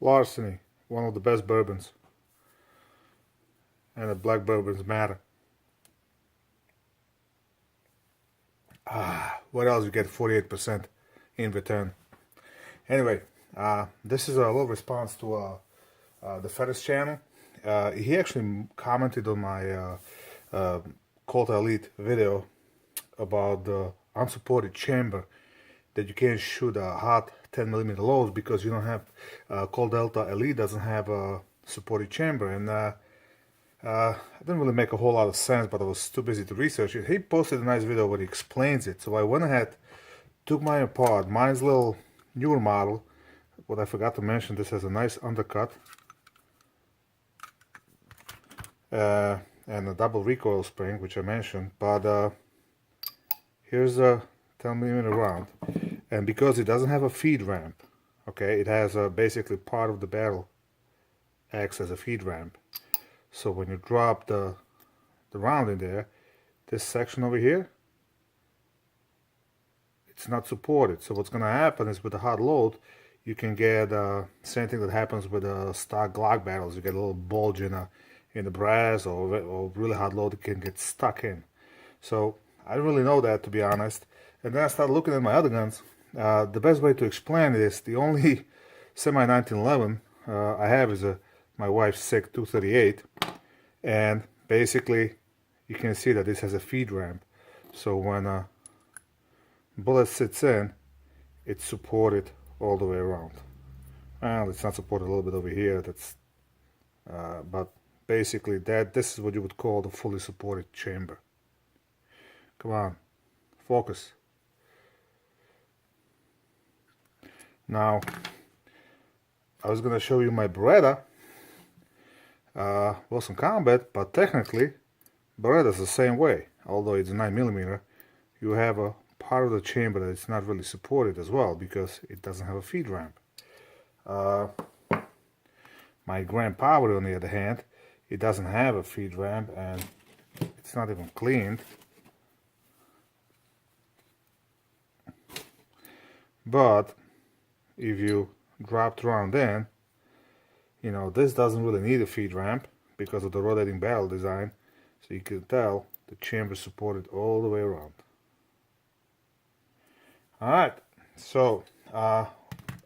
Larceny, one of the best bourbons. And the black bourbons matter. What else? You get 48% in return. Anyway, this is a little response to the Ferris channel. He actually commented on my Colt Elite video about the unsupported chamber, that you can't shoot a hot 10mm loads because you don't have Colt Delta Elite doesn't have a supported chamber, and it didn't really make a whole lot of sense, but I was too busy to research it. He posted a nice video where he explains it, so I went ahead, took mine apart. Mine's a little newer model. What I forgot to mention, this has a nice undercut and a double recoil spring, which I mentioned, but here's a 10mm round, and because it doesn't have a feed ramp, okay, it has basically part of the barrel acts as a feed ramp. So when you drop the round in there, this section over here, it's not supported. So what's going to happen is with a hot load, you can get same thing that happens with stock Glock barrels. You get a little bulge in the brass, or really hot load, it can get stuck in. So I didn't really know that, to be honest. And then I started looking at my other guns. The best way to explain it is the only semi-1911 I have is my wife's SIG 238, and basically you can see that this has a feed ramp. So when a bullet sits in, it's supported all the way around. Well, it's not supported a little bit over here. But basically this is what you would call the fully supported chamber. Come on, focus. Now, I was gonna show you my Beretta Wilson Combat, but technically Beretta's the same way. Although it's a 9mm, you have a part of the chamber that it's not really supported as well because it doesn't have a feed ramp. My Grand Power, on the other hand, it doesn't have a feed ramp, and it's not even cleaned. But if you drop the round in, you know, this doesn't really need a feed ramp because of the rotating barrel design. So you can tell the chamber is supported all the way around. Alright, so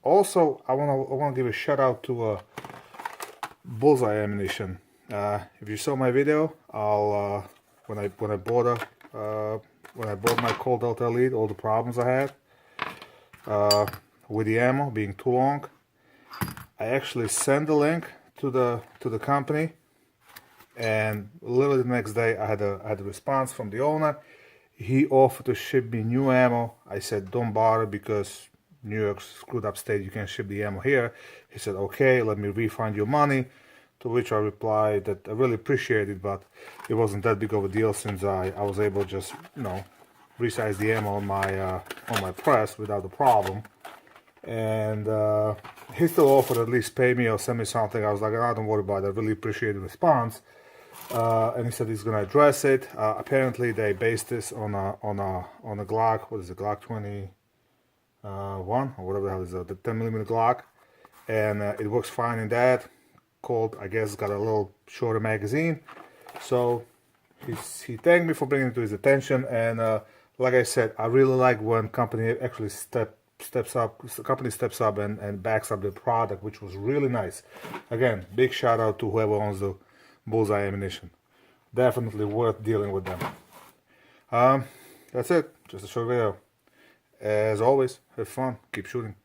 also I want to give a shout out to Bullseye Ammunition. If you saw my video, I'll when I bought my Colt Delta Elite, all the problems I had with the ammo being too long, I actually sent the link to the company, and literally the next day I had a response from the owner. He offered to ship me new ammo. I said don't bother because New York's screwed up state, you can't ship the ammo here. He said okay, let me refund your money, to which I replied that I really appreciate it, but it wasn't that big of a deal since I was able to just, you know, resize the ammo on my press without a problem. And he still offered to at least pay me or send me something. I was like, oh, don't worry about it, I really appreciate the response. And he said he's gonna address it. Apparently they based this on a Glock, what is it, Glock 21 or whatever the hell is it, the 10mm Glock, and it works fine in that. Colt, I guess, got a little shorter magazine. So he thanked me for bringing it to his attention, and like I said, I really like when company actually steps up and backs up the product, which was really nice. Again, big shout out to whoever owns the Bullseye Ammunition. Definitely worth dealing with them. That's it. Just a short video. As always, have fun. Keep shooting.